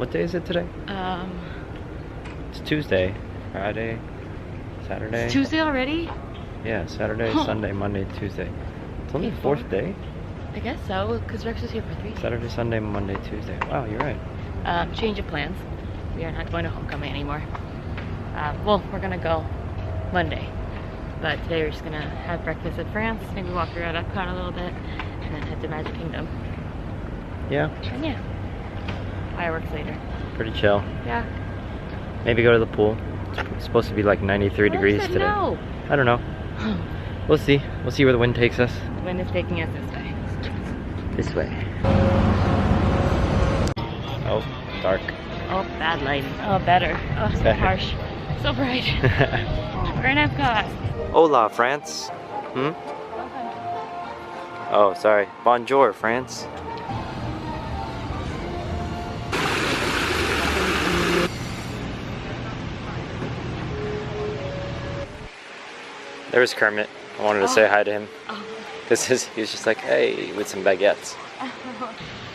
What day is it today? It's Tuesday, Friday, Saturday. It's Tuesday already? Yeah, Saturday, Sunday, Monday, Tuesday. It's only the 4th day? I guess so, because Rex was here for 3 days. Saturday, Sunday, Monday, Tuesday. Wow, you're right. Change of plans. We are not going to homecoming anymore. Well, we're gonna go Monday. But today we're just gonna have breakfast at France, maybe walk around EPCOT a little bit, and then head to Magic Kingdom. Yeah. And yeah. Fireworks later. Pretty chill. Yeah. Maybe go to the pool. It's supposed to be like 93 degrees today. No. I don't know. We'll see. We'll see where the wind takes us. The wind is taking us this way. This way. Oh, dark. Oh, bad lighting. Oh, better. Oh, so harsh. So bright. We're in EPCOT. Hola, France. Hmm? Oh, sorry. Bonjour, France. There was Kermit. I wanted to say hi to him. Because he was just like, hey, with some baguettes.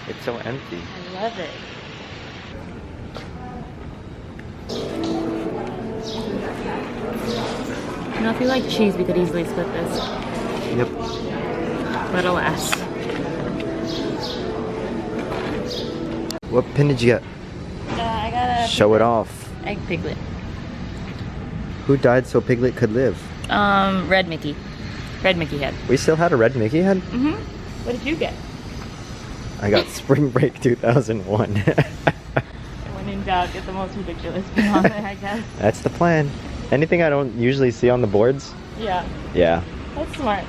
It's so empty. I love it. You know, if you like cheese, we could easily split this. Yep. But alas. What pin did you get? I got a Show it off. egg piglet. Who died so Piglet could live? Red Mickey. Red Mickey head. We still had a red Mickey head? Mm-hmm. What did you get? I got Spring Break 2001. When in doubt, get the most ridiculous pin on there, I guess. That's the plan. Anything I don't usually see on the boards? Yeah. Yeah. That's smart.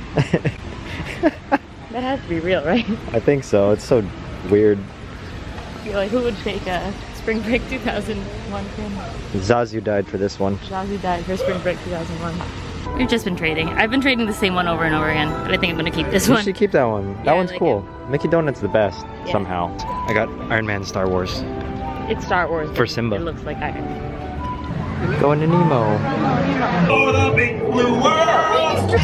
That has to be real, right? I think so. It's so weird. I feel like who would take a Spring Break 2001 pin? Zazu died for this one. Zazu died for Spring Break 2001. We've just been trading. I've been trading the same one over and over again, but I think I'm gonna keep this one. You should keep that one. That one's like cool. Mickey Donut's the best, Yeah. somehow. I got Iron Man Star Wars. It's Star Wars. For Simba. It looks like Iron Man. Going to Nemo. Oh, the big blue world!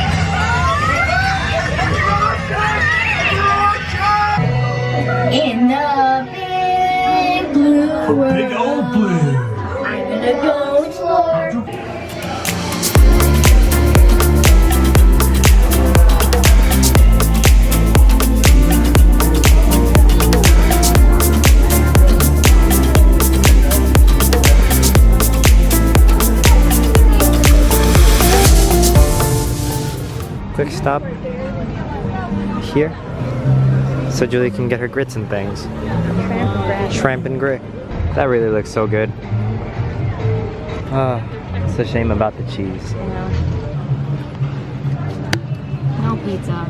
In the big blue world, Big old blue! I'm gonna go explore. Quick stop here so Julie can get her grits and things. Shrimp and grit. That really looks so good. It's a shame about the cheese. No pizza.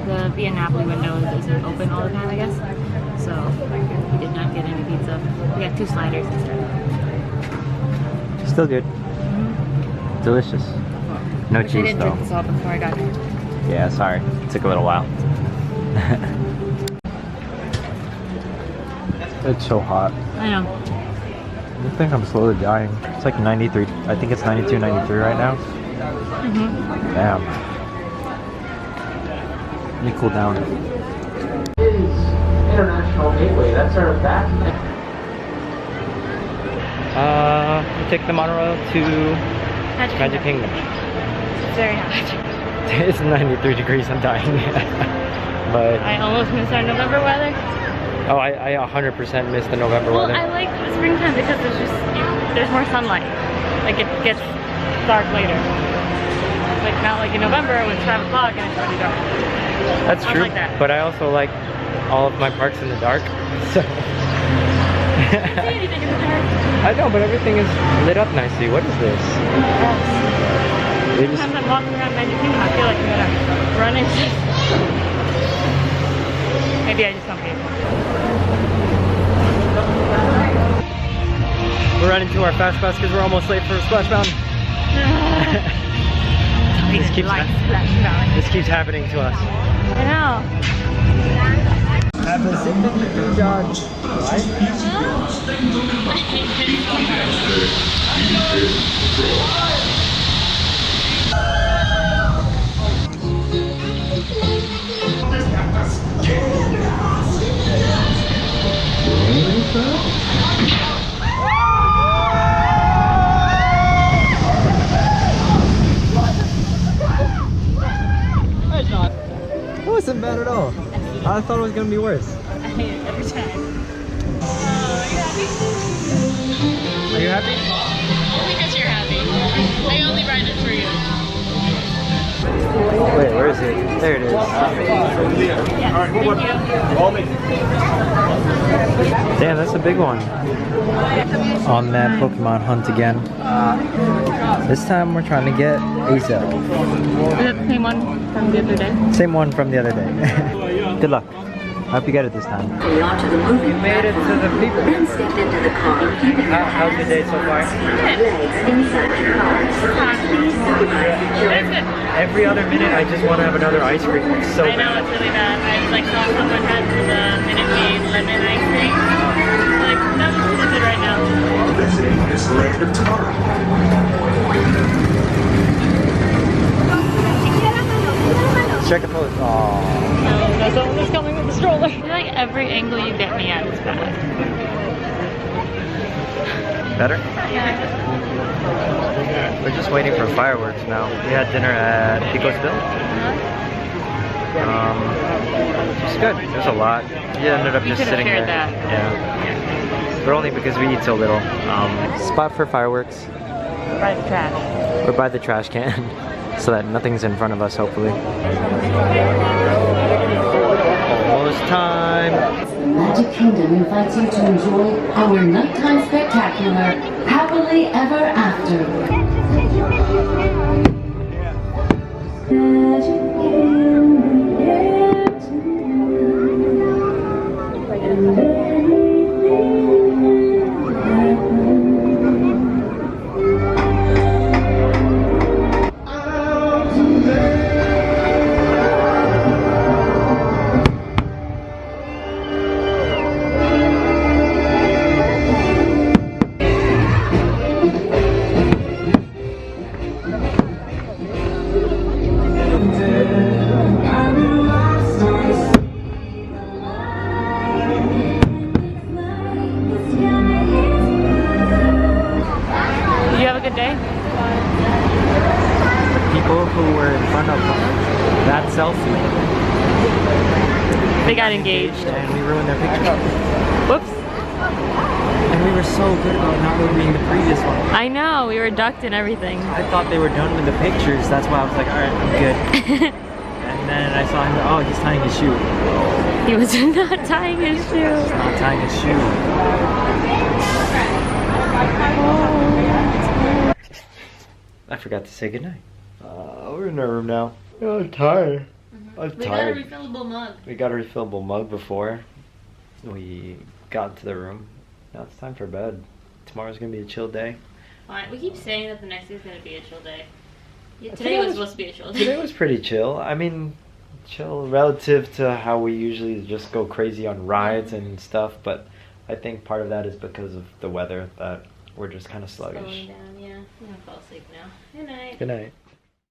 The Via Napoli window isn't open all the time, I guess. So we did not get any pizza. We got 2 sliders instead. Still good. Delicious. No I cheese didn't though. drink this all before I got here. Yeah, sorry. It took a little while. It's so hot. I know. I think I'm slowly dying. It's like 93. I think it's 92, 93 right now. Damn. Let me cool down. International Gateway. That's our back. We take the monorail to Magic Kingdom. It's very hot. It's 93 degrees. I'm dying. But I almost missed our November weather. oh, I 100% missed the November Well, weather. I like the springtime because there's more sunlight. Like it gets dark later. Like not like in November when it's 5 o'clock and it's already dark. That's I true. like that. But I also like all of my parks in the dark. So See anything in the dark? I know, but everything is lit up nicely. What is this? They just- Sometimes I'm walking around Magic Kingdom, I feel like I'm gonna run into. Maybe I just don't pay attention. We're running to our fast pass because we're almost late for Splash Mountain. This keeps happening to us. I know. Have a signature judge. Right? was gonna be worse. I hate it every time. Are you happy? Only because you're happy. I only ride it for you. Wait, where is it? There it is. Damn, that's a big one. On that Pokemon hunt again. This time we're trying to get Azel. Is that the same one from the other day? Same one from the other day. Good luck. I hope you get it this time. Onto the movie. You made it to the people. Then step into the car. How's your day so far? Legs inside your car. It's good. Every other minute I just want to have another ice cream. It's so I know bad. it's really bad. I like saw someone had the Minute Maid lemon ice cream. Like, that was really good right now. Visiting this land of tomorrow. Check the pose. Aww. No, someone is coming with the stroller. I feel like every angle you get me at is bad. Better? Yeah. We're just waiting for fireworks now. We had dinner at EPCOT. It's good. There's a lot. We ended up You just could have sitting there. shared that. Yeah. But only because we eat so little. Spot for fireworks. By the trash. We're by the trash can. So that nothing's in front of us, hopefully. Almost time. Magic Kingdom invites you to enjoy our nighttime spectacular, Happily Ever After. Did you have a good day? People who were in front of that selfie. They got engaged. And we ruined their picture. Whoops. And we were so good about not ruining the previous one. I know, we were ducked and everything. I thought they were done with the pictures. That's why I was like, alright, I'm good. And then I saw him, oh, he's tying his shoe. He was not tying his shoe. He's not tying his shoe. I forgot to say goodnight. We're in our room now. Oh, I'm tired. I'm tired. We got a refillable mug. We got a refillable mug before we got into the room. Now it's time for bed. Tomorrow's gonna be a chill day. Alright, we keep saying that the next day is gonna be a chill day. Yeah, today was supposed to be a chill day. Today was pretty chill. I mean, chill relative to how we usually just go crazy on rides and stuff, but I think part of that is because of the weather that we're just kind of sluggish. Slowing down, yeah. I'm gonna fall asleep now. Good night. Good night.